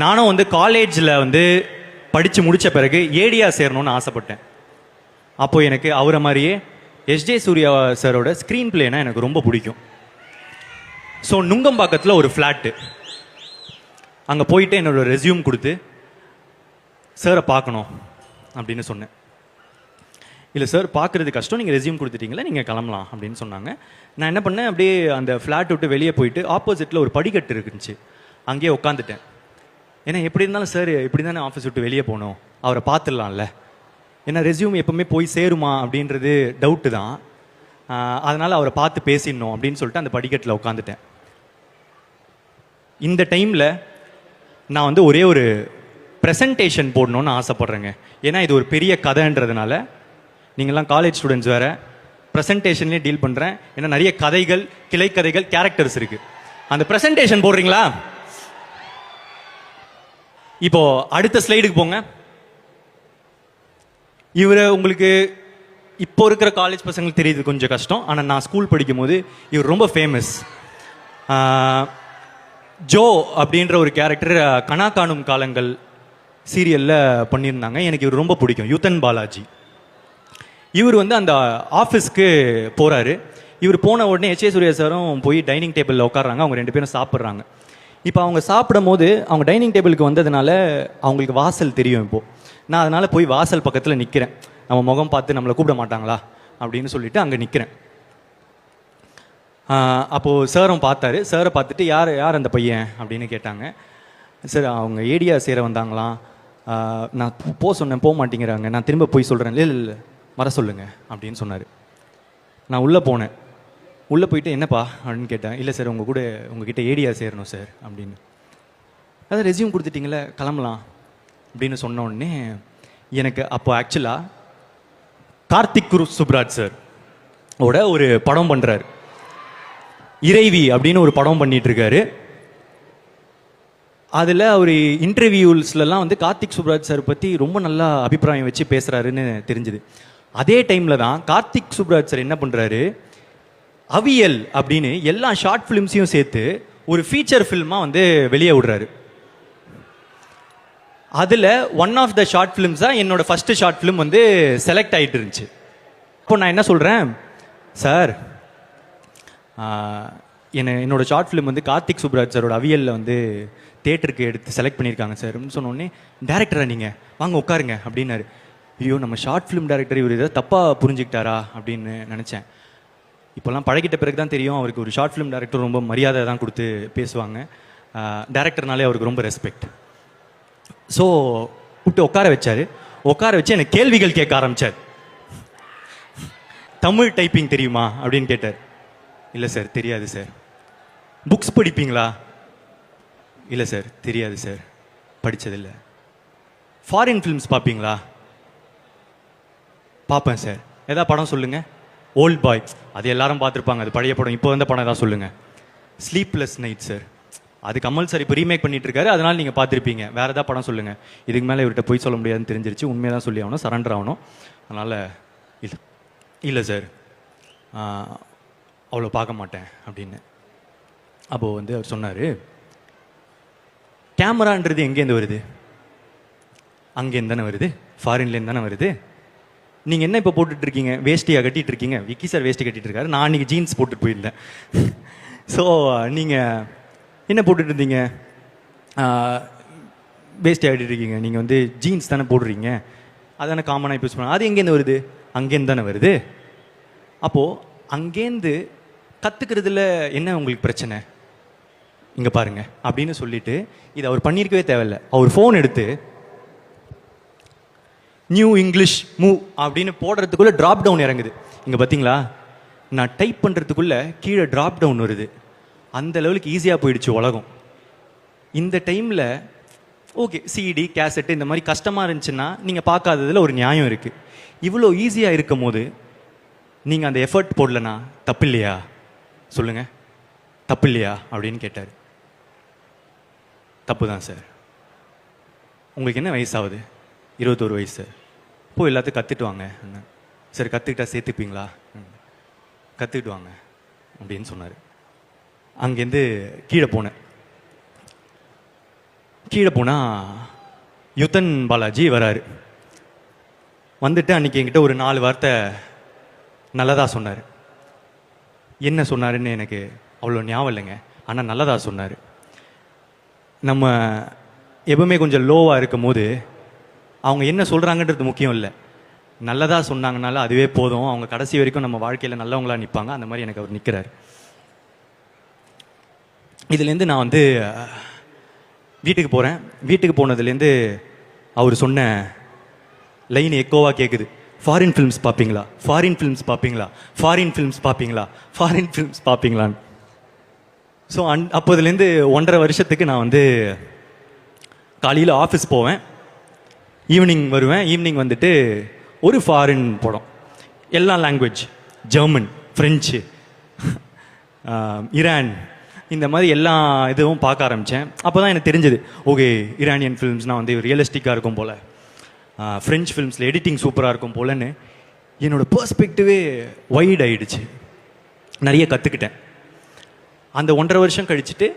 நானும் வந்து காலேஜில் வந்து படித்து முடித்த பிறகு ஏடியா சேரணும்னு ஆசைப்பட்டேன். அப்போது எனக்கு அவரை மாதிரியே எஸ்ஜே சூர்யா சாரோட ஸ்க்ரீன் பிளேனா எனக்கு ரொம்ப பிடிக்கும். ஸோ நுங்கம்பாக்கத்தில் ஒரு ஃப்ளாட்டு, அங்கே போயிட்டு என்னோடய ரெஸ்யூம் கொடுத்து சாரை பார்க்கணும் அப்படின்னு சொன்னேன். இல்லை சார், பார்க்குறது கஷ்டம், நீங்கள் ரெஸ்யூம் கொடுத்துட்டீங்களா, நீங்கள் கிளம்பலாம் அப்படின்னு சொன்னாங்க. நான் என்ன பண்ணேன், அப்படியே அந்த ஃப்ளாட் விட்டு வெளியே போயிட்டு ஆப்போசிட்டில் ஒரு படிக்கட்டு இருந்துச்சு, அங்கேயே உட்காந்துட்டேன். ஏன்னா எப்படி இருந்தாலும் சார் இப்படி தானே ஆஃபீஸ் விட்டு வெளியே போகணும், அவரை பார்த்துடலாம்ல. ஏன்னா ரெஸ்யூம் எப்பவுமே போய் சேருமா அப்படின்றது டவுட்டு தான். அதனால் அவரை பார்த்து பேசிடணும் அப்படின்னு சொல்லிட்டு அந்த படிக்கட்டில் உட்காந்துட்டேன். இந்த டைமில் நான் வந்து ஒரே ஒரு ப்ரெசன்டேஷன் போடணுன்னு ஆசைப்பட்றேங்க. ஏன்னா இது ஒரு பெரிய கதைன்றதுனால, நீங்கள்லாம் காலேஜ் ஸ்டூடெண்ட்ஸ் வேறு, ப்ரெசன்டேஷன்லேயே டீல் பண்ணுறேன். ஏன்னா நிறைய கதைகள், கிளைக்கதைகள், கேரக்டர்ஸ் இருக்குது. அந்த ப்ரெசன்டேஷன் போடுறீங்களா? இப்போ அடுத்த ஸ்லைடுக்கு போங்க. இவர் உங்களுக்கு இப்போ இருக்கிற காலேஜ் பசங்களுக்கு தெரியுது கொஞ்சம் கஷ்டம், ஆனால் நான் ஸ்கூல் படிக்கும் போது இவர் ரொம்ப ஃபேமஸ். ஜோ அப்படின்ற ஒரு கேரக்டர் கனா காணும் காலங்கள் சீரியலில் பண்ணியிருந்தாங்க. எனக்கு இவர் ரொம்ப பிடிக்கும், யுத்தன் பாலாஜி. இவர் வந்து அந்த ஆஃபீஸ்க்கு போகிறாரு. இவர் போன உடனே எச் ஏ சூர்யா சாரும் போய் டைனிங் டேபிளில் உட்காடுறாங்க. அவங்க 2 பேரும் சாப்பிட்றாங்க. இப்போ அவங்க சாப்பிடும் போது அவங்க டைனிங் டேபிளுக்கு வந்ததுனால அவங்களுக்கு வாசல் தெரியும். இப்போது நான் அதனால் போய் வாசல் பக்கத்தில் நிற்கிறேன். நம்ம முகம் பார்த்து நம்மளை கூப்பிட மாட்டாங்களா அப்படின்னு சொல்லிட்டு அங்கே நிற்கிறேன். அப்போது சாரும் பார்த்தாரு. சாரை பார்த்துட்டு யார் அந்த பையன் அப்படின்னு கேட்டாங்க. சார், அவங்க ஏடியா சேர வந்தாங்களாம், நான் சொன்னேன், போக மாட்டேங்கிறாங்க, நான் திரும்ப போய் சொல்கிறேன். இல்லை வர சொல்லுங்க அப்படின்னு சொன்னார். நான் உள்ளே போனேன். உள்ளே போயிட்டு என்னப்பா அப்படின்னு கேட்டேன். இல்லை சார், உங்ககிட்ட ஏடியா சேரணும் சார் அப்படின்னு. அதான் ரெஸ்யூம் கொடுத்துட்டிங்களே, கிளம்பலாம் அப்படின்னு சொன்ன உடனே எனக்கு அப்போ ஆக்சுவலாக கார்த்திக் சுப்ராஜ் சார் ஓட ஒரு படம் பண்ணுறாரு, இறைவி அப்படின்னு ஒரு படம் பண்ணிகிட்ருக்காரு. அதில் அவர் இன்டர்வியூஸ்லாம் வந்து கார்த்திக் சுப்ராஜ் சார் பற்றி ரொம்ப நல்லா அபிப்பிராயம் வச்சு பேசுகிறாருன்னு தெரிஞ்சுது. அதே டைமில் தான் கார்த்திக் சுப்ராஜ் சார் என்ன பண்ணுறாரு, அவியல் அப்படின்னு எல்லா ஷார்ட் ஃபிலிம்ஸையும் சேர்த்து ஒரு ஃபீச்சர் ஃபில்மாக வந்து வெளியே விடுறாரு. அதில் ஒன் ஆஃப் த ஷார்ட் ஃபிலிம்ஸாக என்னோடய ஃபஸ்ட்டு ஷார்ட் ஃபிலிம் வந்து செலக்ட் ஆகிட்டு இருந்துச்சு. இப்போ நான் என்ன சொல்கிறேன், சார் என்னோடய ஷார்ட் ஃபிலிம் வந்து கார்த்திக் சுப்ராஜ் சாரோட அவியலில் வந்து தேட்டருக்கு எடுத்து செலக்ட் பண்ணியிருக்காங்க சார் அப்படின்னு சொன்னோடனே, டேரக்டரா நீங்கள் வாங்க உட்காருங்க அப்படின்னாரு. ஐயோ, நம்ம ஷார்ட் ஃபிலிம் டேரக்டர் இவர் ஏதாவது தப்பாக புரிஞ்சுக்கிட்டாரா அப்படின்னு நினச்சேன். இப்போல்லாம் பழகிட்ட பிறகு தான் தெரியும், அவருக்கு ஒரு ஷார்ட் ஃபிலிம் டேரக்டர் ரொம்ப மரியாதை தான் கொடுத்து பேசுவாங்க. டேரக்டர்னாலே அவருக்கு ரொம்ப ரெஸ்பெக்ட். ஸோ விட்டு உட்கார வச்சு எனக்கு கேள்விகள் கேட்க ஆரம்பித்தார். தமிழ் டைப்பிங் தெரியுமா அப்படின்னு கேட்டார். இல்லை சார், தெரியாது சார். புக்ஸ் படிப்பீங்களா? இல்லை சார், தெரியாது சார், படித்ததில்லை. ஃபாரின் ஃபிலிம்ஸ் பார்ப்பீங்களா? பார்ப்பேன் சார். எதாவது படம் சொல்லுங்கள். ஓல்ட் பாய், அது எல்லாரும் பார்த்துருப்பாங்க, அது பழைய படம். இப்போ வந்த படம் ஏதாவது சொல்லுங்கள். ஸ்லீப்லெஸ் நைட் சார், அது கமல் சார் இப்போ ரீமேக் பண்ணிட்டு இருக்காரு, அதனால் நீங்கள் பார்த்துருப்பீங்க. வேறு ஏதாவது படம் சொல்லுங்கள். இதுக்கு மேலே இவர்கிட்ட போய் சொல்ல முடியாதுன்னு தெரிஞ்சிருச்சு, உண்மையாக தான் சொல்லி ஆகணும், சரண்டர் ஆகணும். அதனால் இல்லை சார், அவ்வளோ பார்க்க மாட்டேன் அப்படின்னு. அப்போது வந்து அவர் சொன்னார், கேமரான்றது எங்கேருந்து வருது? அங்கேருந்து தானே வருது, ஃபாரின்லேருந்து தானே வருது. நீங்கள் என்ன இப்போ போட்டுட்ருக்கீங்க, வேஷ்டியாக கட்டிகிட்டு இருக்கீங்க? விக்கி சார் வேஷ்டி கட்டிகிட்டு இருக்காரு, நான் அன்றைக்கி ஜீன்ஸ் போட்டுட்டு போயிருந்தேன். ஸோ நீங்கள் என்ன போட்டுட்டு இருந்தீங்க? வேஷ்டி ஆகிட்டு இருக்கீங்க. நீங்கள் வந்து ஜீன்ஸ் தானே போடுறீங்க, அதானே காமனாக யூஸ் பண்ணுவாங்க. அது எங்கேருந்து வருது? அங்கேருந்து தானே வருது. அப்போது அங்கேருந்து கற்றுக்கிறதுல என்ன உங்களுக்கு பிரச்சனை? இங்கே பாருங்க அப்படின்னு சொல்லிட்டு, இது அவர் பண்ணியிருக்கவே தேவையில்லை. அவர் ஃபோன் எடுத்து நியூ இங்கிலீஷ் மூவ் அப்படின்னு போடுறதுக்குள்ளே ட்ராப் டவுன் இறங்குது. இங்கே பார்த்தீங்களா, நான் டைப் பண்ணுறதுக்குள்ளே கீழே ட்ராப் டவுன் வருது. அந்த லெவலுக்கு ஈஸியாக போயிடுச்சு உலகம். இந்த டைமில் ஓகே, சிடி கேசட்டு இந்த மாதிரி கஷ்டமாக இருந்துச்சுன்னா நீங்கள் பார்க்காததில் ஒரு நியாயம் இருக்குது. இவ்வளோ ஈஸியாக இருக்கும் போது நீங்கள் அந்த எஃபர்ட் போடலனா தப்பு இல்லையா? சொல்லுங்கள், தப்பு இல்லையா அப்படின்னு கேட்டார். தப்பு தான் சார். உங்களுக்கு என்ன வயசாகுது? 21 வயசு சார். போய் எல்லாத்தையும் கற்றுட்டு வாங்க. சரி, கற்றுக்கிட்டா சேர்த்துப்பீங்களா? கற்றுக்கிட்டு வாங்க அப்படின்னு சொன்னார். அங்கேருந்து கீழே போனேன். கீழே போனால் யுத்தன் பாலாஜி வராரு. வந்துட்டு அன்றைக்கி என்கிட்ட ஒரு 4 வார்த்தை நல்லதாக சொன்னார். என்ன சொன்னாருன்னு எனக்கு அவ்வளோ ஞாபகம் இல்லைங்க, ஆனால் நல்லதாக சொன்னார். நம்ம எப்பவுமே கொஞ்சம் லோவாக இருக்கும் போது அவங்க என்ன சொல்கிறாங்கன்றது முக்கியம் இல்லை, நல்லதாக சொன்னாங்கனால அதுவே போதும், அவங்க கடைசி வரைக்கும் நம்ம வாழ்க்கையில் நல்லவங்களாக நிற்பாங்க. அந்த மாதிரி எனக்கு அவர் நிற்கிறார். இதுலேருந்து நான் வந்து வீட்டுக்கு போகிறேன். வீட்டுக்கு போனதுலேருந்து அவர் சொன்ன லைன் எக்கோவாக கேட்குது, ஃபாரின் ஃபிலிம்ஸ் பார்ப்பீங்களா, ஃபாரின் ஃபிலிம்ஸ் பார்ப்பீங்களா, ஃபாரின் ஃபிலிம்ஸ் பார்ப்பீங்களா, ஃபாரின் ஃபிலிம்ஸ் பார்ப்பீங்களான்னு. ஸோ அப்போதுலேருந்து 1.5 வருஷத்துக்கு நான் வந்து காலையில் ஆஃபீஸ் போவேன், ஈவினிங் வருவேன். ஈவினிங் வந்துட்டு ஒரு ஃபாரின் படம், எல்லா லாங்குவேஜ், ஜெர்மன், ஃப்ரெஞ்சு, ஈரான், இந்த மாதிரி எல்லா இதுவும் பார்க்க ஆரம்பித்தேன். அப்போ தான் எனக்கு தெரிஞ்சது, ஓகே ஈரானியன் ஃபிலிம்ஸ்னால் வந்து ரியலிஸ்டிக்காக இருக்கும் போல், ஃப்ரெஞ்ச் ஃபிலிம்ஸில் எடிட்டிங் சூப்பராக இருக்கும் போலன்னு என்னோடய பெர்ஸ்பெக்டிவே வைட் ஆகிடுச்சு. நிறைய கற்றுக்கிட்டேன். அந்த 1.5 வருஷம் கழிச்சுட்டு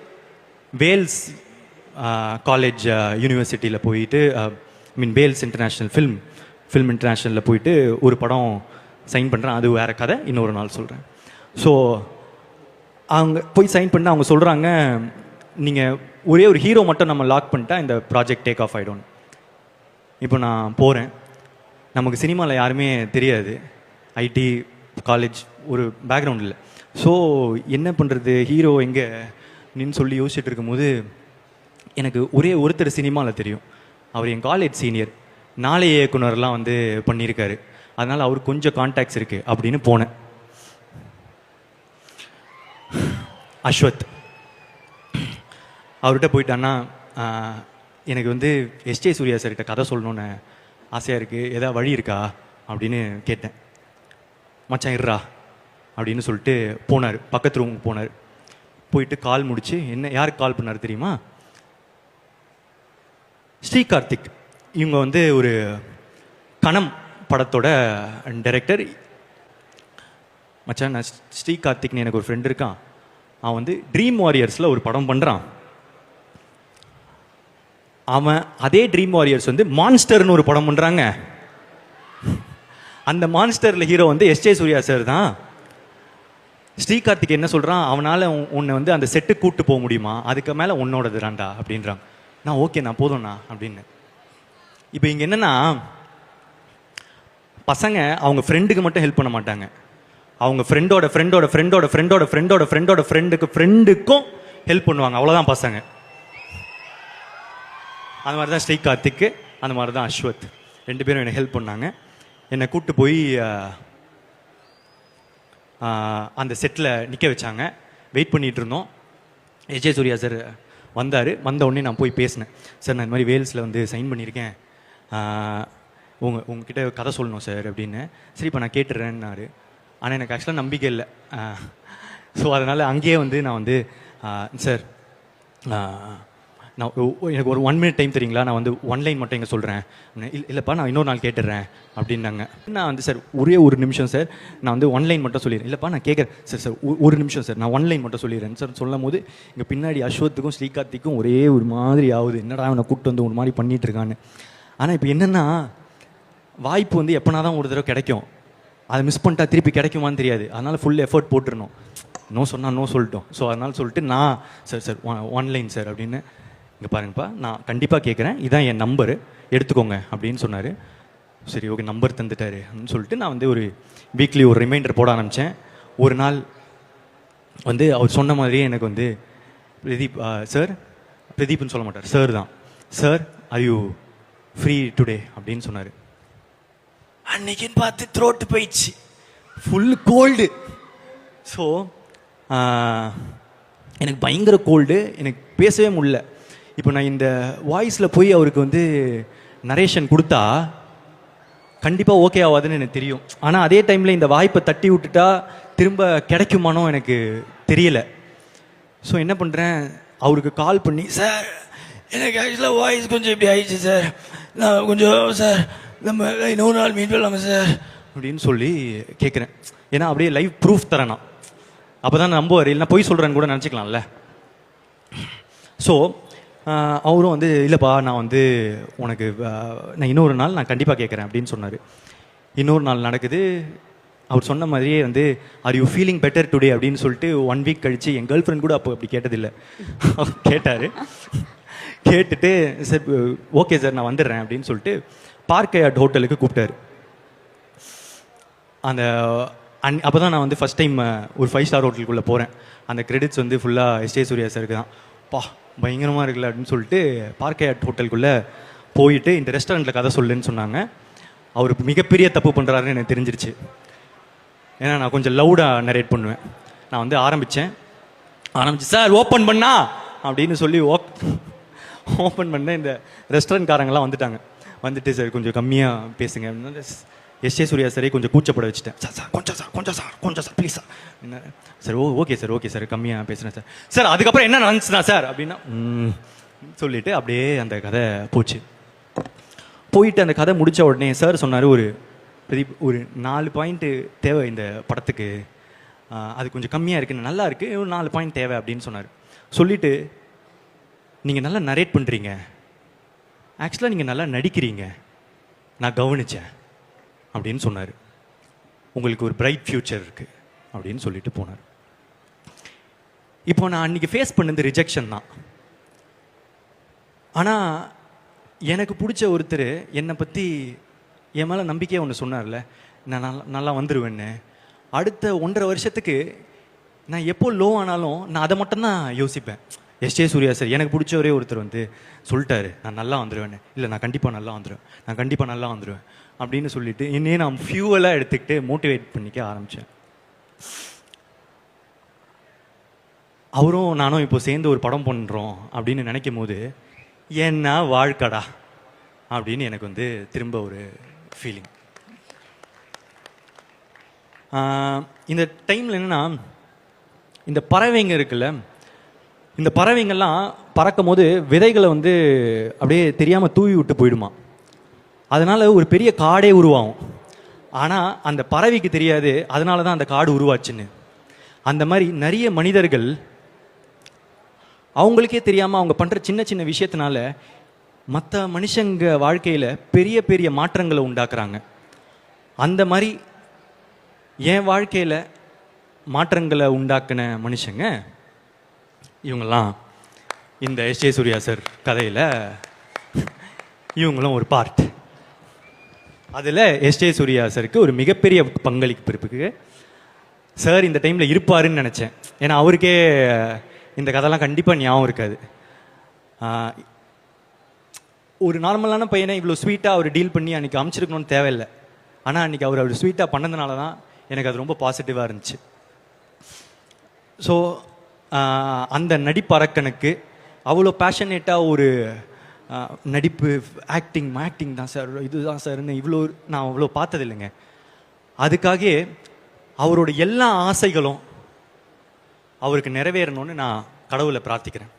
வேல்ஸ் காலேஜ் யூனிவர்சிட்டியில் போயிட்டு, வேல்ஸ் இன்டர்நேஷ்னல் ஃபில்ம் இன்டர்நேஷ்னலில் போயிட்டு ஒரு படம் சைன் பண்ணுறேன். அது வேறு கதை, இன்னொரு நாள் சொல்கிறேன். ஸோ அவங்க போய் சைன் பண்ண அவங்க சொல்கிறாங்க, நீங்கள் ஒரே ஒரு ஹீரோ மட்டும் நம்ம லாக் பண்ணிட்டா இந்த ப்ராஜெக்ட் டேக் ஆஃப் ஆகிடும். இப்போ நான் போகிறேன், நமக்கு சினிமாவில் யாருமே தெரியாது, ஐடி காலேஜ் ஒரு பேக்ரவுண்ட் இல்லை. ஸோ என்ன பண்ணுறது, ஹீரோ எங்கே நின்னு சொல்லி யோசிச்சுட்டு இருக்கும்போது எனக்கு ஒரே ஒருத்தர் சினிமாவில் தெரியும். அவர் என் காலேஜ் சீனியர், நாளைய இயக்குனர்லாம் வந்து பண்ணியிருக்காரு, அதனால் அவருக்கு கொஞ்சம் கான்டாக்ட்ஸ் இருக்குது அப்படின்னு போனேன். அஸ்வத். அவர்கிட்ட போயிட்டான்னா, எனக்கு வந்து எஸ்ஜே சூர்யா சார்கிட்ட கதை சொல்லணுன்னு ஆசையாக இருக்குது, ஏதாவது வழி இருக்கா அப்படின்னு கேட்டேன். மச்சான் இருறா அப்படின்னு சொல்லிட்டு போனார், பக்கத்து ரூமுக்கு போனார். போயிட்டு கால் முடிச்சு, என்ன யாருக்கு கால் பண்ணார் தெரியுமா, ஸ்ரீ கார்த்திக். இவங்க வந்து ஒரு கணம் படத்தோட டைரக்டர். மச்சான் நான் ஸ்ரீ கார்த்திக்னு எனக்கு ஒரு ஃப்ரெண்ட் இருக்கான், அவன் வந்து ட்ரீம் வாரியர்ஸில் ஒரு படம் பண்ணுறான். அவன் அதே ட்ரீம் வாரியர்ஸ் வந்து மான்ஸ்டர்னு ஒரு படம் பண்ணுறாங்க. அந்த மான்ஸ்டரில் ஹீரோ வந்து எஸ்ஜே சூர்யா சார் தான். ஸ்ரீகார்த்திக் என்ன சொல்கிறான், அவனால் உன்னை வந்து அந்த செட்டு கூப்பிட்டு போக முடியுமா, அதுக்கு மேலே உன்னோடது ராண்டா அப்படின்றாங்க. நான் ஓகே நான் போதும்ண்ணா அப்படின்னு. இப்போ இங்கே என்னென்னா, பசங்க அவங்க ஃப்ரெண்டுக்கு மட்டும் ஹெல்ப் பண்ண மாட்டாங்க, அவங்க ஃப்ரெண்டோட ஃப்ரெண்டோட ஃப்ரெண்டோட ஃப்ரெண்டோட ஃப்ரெண்டோட ஃப்ரெண்டோட ஃப்ரெண்டுக்கும் ஹெல்ப் பண்ணுவாங்க. அவ்வளோதான் பசங்க. அந்த மாதிரி தான் ஸ்ரீகார்த்திக்கு, அந்த மாதிரி தான் அஸ்வத், 2 பேரும் என்னை ஹெல்ப் பண்ணாங்க. என்னை கூப்பிட்டு போய் அந்த செட்டில் நிற்க வச்சாங்க. வெயிட் பண்ணிகிட்டு இருந்தோம். எஸ்ஜே சூர்யா சார் வந்தார். வந்த உடனே நான் போய் பேசினேன், சார் நான் இந்த மாதிரி வேல்ஸில் வந்து சைன் பண்ணியிருக்கேன், உங்ககிட்ட கதை சொல்லணும் சார் அப்படின்னு. சரி இப்போ நான் கேட்டுறேன்னாரு. ஆனால் எனக்கு ஆக்சுவலாக நம்பிக்கை இல்லை. ஸோ அதனால் அங்கேயே வந்து நான் வந்து, சார் நான் எனக்கு ஒரு 1 மினிட் டைம் தெரியுங்களா, நான் வந்து 1 லைன் மட்டும் இங்கே சொல்கிறேன். இல்லைப்பா நான் இன்னொரு நாள் கேட்டுடுறேன் அப்படின்னாங்க. நான் வந்து சார் ஒரே ஒரு நிமிஷம் சார், நான் வந்து 1 லைன் மட்டும் சொல்லிடுறேன். இல்லைப்பா நான் கேட்குறேன் சார், சார் ஒரு நிமிஷம் சார், நான் 1 லைன் மட்டும் சொல்லிடுறேன் சார் சொல்லும் போது இங்கே பின்னாடி அஸ்வத்துக்கும் ஸ்ரீகார்த்திக்கும் ஒரே ஒரு மாதிரி ஆகுது, என்னடா அவனை கூப்பிட்டு வந்து ஒரு மாதிரி பண்ணிகிட்டு இருக்கான்னு. ஆனால் இப்போ என்னென்னா, வாய்ப்பு வந்து எப்போனா தான் ஒரு தடவை கிடைக்கும், அதை மிஸ் பண்ணிட்டா திருப்பி கிடைக்குமான்னு தெரியாது. அதனால் ஃபுல் எஃபர்ட் போட்டுருணும். நோ சொன்னால் நோ சொல்லிட்டோம். ஸோ அதனால் சொல்லிட்டு நான் சார் சார் 1 லைன் சார் அப்படின்னு, இங்கே பாருங்கப்பா நான் கண்டிப்பாக கேட்குறேன், இதான் என் நம்பரு எடுத்துக்கோங்க அப்படின்னு சொன்னார். சரி ஓகே நம்பர் தந்துட்டாரு அப்படின்னு சொல்லிட்டு நான் வந்து ஒரு வீக்லி ஒரு ரிமைண்டர் போட ஆரம்பித்தேன். ஒரு நாள் வந்து அவர் சொன்ன மாதிரியே எனக்கு வந்து பிரதீப் சார், பிரதீப்னு சொல்ல மாட்டார், சார் தான், sir are you free today அப்படின்னு சொன்னார். அன்னைக்குன்னு பார்த்து த்ரோட்டு போயிடுச்சு, ஃபுல் கோல்டு. ஸோ எனக்கு பயங்கர கோல்டு, எனக்கு பேசவே முடியல. இப்போ நான் இந்த வாய்ஸில் போய் அவருக்கு வந்து நரேஷன் கொடுத்தா கண்டிப்பாக ஓகே ஆகாதுன்னு எனக்கு தெரியும். ஆனால் அதே டைமில் இந்த வாய்ப்பை தட்டி விட்டுட்டா திரும்ப கிடைக்குமானோ எனக்கு தெரியலை. ஸோ என்ன பண்ணுறேன், அவருக்கு கால் பண்ணி, சார் எனக்கு ஆக்சுவலாக வாய்ஸ் கொஞ்சம் இப்படி ஆயிடுச்சு சார், நான் கொஞ்சம் சார் நம்ம இன்னொரு நாள் மீட் பண்ணலாமா சார் அப்படின்னு சொல்லி கேட்குறேன். ஏன்னா அப்படியே லைவ் ப்ரூஃப் தரேன், அப்போ தான் நம்புவார், இல்லைனா பொய் சொல்கிறேன்னு கூட நினச்சிக்கலாம்ல. ஸோ அவரும் வந்து இல்லைப்பா நான் வந்து உனக்கு நான் இன்னொரு நாள் நான் கண்டிப்பாக கேட்குறேன் அப்படின்னு சொன்னார். இன்னொரு நாள் நடக்குது. அவர் சொன்ன மாதிரியே வந்து are you feeling better today அப்படின்னு சொல்லிட்டு 1 வீக் கழிச்சு என் கேர்ள் ஃப்ரெண்ட் கூட அப்போ அப்படி கேட்டதில்லை. கேட்டார். கேட்டுட்டு சார் ஓகே சார் நான் வந்துடுறேன் அப்படின்னு சொல்லிட்டு பார்க் ஹயாட் ஹோட்டலுக்கு கூப்பிட்டாரு. அந்த அப்போ தான் நான் வந்து ஃபஸ்ட் டைம் ஒரு 5 ஸ்டார் ஹோட்டலுக்குள்ளே போகிறேன். அந்த கிரெடிட்ஸ் வந்து ஃபுல்லாக எஸ் ஜே சூர்யா சாருக்கு தான். பா பயங்கரமாக இருக்குல்ல அப்படின்னு சொல்லிட்டு பார்க் ஹயாட் ஹோட்டலுக்குள்ளே போயிட்டு இந்த ரெஸ்டாரண்ட்டில் கதை சொல்லுன்னு சொன்னாங்க. அவர் மிகப்பெரிய தப்பு பண்ணுறாருன்னு எனக்கு தெரிஞ்சிருச்சு. ஏன்னா நான் கொஞ்சம் லவுடாக நரேட் பண்ணுவேன். நான் வந்து ஆரம்பிச்சு சார் ஓப்பன் பண்ணா அப்படின்னு சொல்லி ஓப்பன் பண்ண இந்த ரெஸ்டாரண்ட்காரங்கெல்லாம் வந்துட்டு சார் கொஞ்சம் கம்மியாக பேசுங்க அப்படின்னா எஸ் ஜே சூர்யா சாரே கொஞ்சம் கூச்சப்பட வச்சுட்டேன். சார் கொஞ்சம் சார் ப்ளீஸ் சார் என்ன சார் ஓகே சார் கம்மியாக பேசுகிறேன் சார் அதுக்கப்புறம் என்ன நடந்துச்சுனா சார் அப்படின்னா சொல்லிவிட்டு அப்படியே அந்த கதை போயிட்டு அந்த கதை முடித்த உடனே சார் சொன்னார் ஒரு 4 பாயிண்ட்டு தேவை இந்த படத்துக்கு, அது கொஞ்சம் கம்மியாக இருக்குன்னு நல்லா இருக்குது, ஒரு 4 பாயிண்ட் தேவை அப்படின்னு சொன்னார். சொல்லிவிட்டு நீங்கள் நல்லா நரேட் பண்ணுறீங்க, ஆக்சுவலாக நீங்கள் நல்லா நடிக்கிறீங்க, நான் கவனித்தேன் அப்படின்னு சொன்னார். உங்களுக்கு ஒரு பிரைட் ஃப்யூச்சர் இருக்குது அப்படின்னு சொல்லிட்டு போனார். இப்போ நான் அன்றைக்கி ஃபேஸ் பண்ணது ரிஜெக்ஷன் தான். ஆனால் எனக்கு பிடிச்ச ஒருத்தர் என்னை பற்றி என் மேலே நம்பிக்கையாக ஒன்று சொன்னார்ல, நான் நல்லா வந்துடுவேன்னு. அடுத்த 1.5 வருஷத்துக்கு நான் எப்போ லோ ஆனாலும் நான் அதை மட்டும்தான் யோசிப்பேன். எஸ் ஜே சூர்யா சார் எனக்கு பிடிச்ச ஒரே ஒருத்தர் வந்து சொல்லிட்டாரு நான் நல்லா வந்துடுவேன்னு. இல்லை நான் கண்டிப்பாக நல்லா வந்துடுவேன் அப்படின்னு சொல்லிட்டு என்னையே நான் ஃபியூவலாக எடுத்துக்கிட்டு மோட்டிவேட் பண்ணிக்க ஆரம்பித்தேன். அவரும் நானும் இப்போ சேர்ந்து ஒரு படம் பண்ணுறோம் அப்படின்னு நினைக்கும் போது என்ன வாழ்க்கடா அப்படின்னு எனக்கு வந்து திரும்ப ஒரு ஃபீலிங். இந்த டைமில் என்னென்னா இந்த பறவைங்க இருக்குல்ல, இந்த பறவைங்கள்லாம் பறக்கும் போது விதைகளை வந்து அப்படியே தெரியாமல் தூவி விட்டு போயிடுமா. அதனால் ஒரு பெரிய காடே உருவாகும். ஆனால் அந்த பறவைக்கு தெரியாது அதனால தான் அந்த காடு உருவாச்சுன்னு. அந்த மாதிரி நிறைய மனிதர்கள் அவங்களுக்கே தெரியாமல் அவங்க பண்ணுற சின்ன சின்ன விஷயத்தினால மற்ற மனுஷங்க வாழ்க்கையில் பெரிய பெரிய மாற்றங்களை உண்டாக்குறாங்க. அந்த மாதிரி என் வாழ்க்கையில் மாற்றங்களை உண்டாக்குன மனுஷங்க இவங்கெல்லாம் இந்த எஸ் ஜே சூர்யா சார் கதையில் இவங்களும் ஒரு பார்ட். அதில் எஸ் ஜே சூர்யா சாருக்கு ஒரு மிகப்பெரிய பங்களிப்பு இருக்கு. சார் இந்த டைமில் இருப்பாருன்னு நினச்சேன். ஏன்னா அவருக்கே இந்த கதைலாம் கண்டிப்பாக ஞாபகம் இருக்காது. ஒரு நார்மலான பையனை இவ்வளோ ஸ்வீட்டாக அவர் டீல் பண்ணி அன்றைக்கி அமைச்சிருக்கணும்னு தேவையில்லை. ஆனால் அன்றைக்கி அவர் ஸ்வீட்டாக பண்ணதுனால தான் எனக்கு அது ரொம்ப பாசிட்டிவாக இருந்துச்சு. ஸோ அந்த நடிப்பறக்கனுக்கு அவ்வளோ பேஷனேட்டாக ஒரு நடிப்பு ஆக்டிங் தான் சார் இதுதான் சார்னு நான் அவ்வளோ பார்த்ததில்லைங்க. அதுக்காக அவரோட எல்லா ஆசைகளும் அவருக்கு நிறைவேறணும்னு நான் கடவுளை பிரார்த்திக்கிறேன்.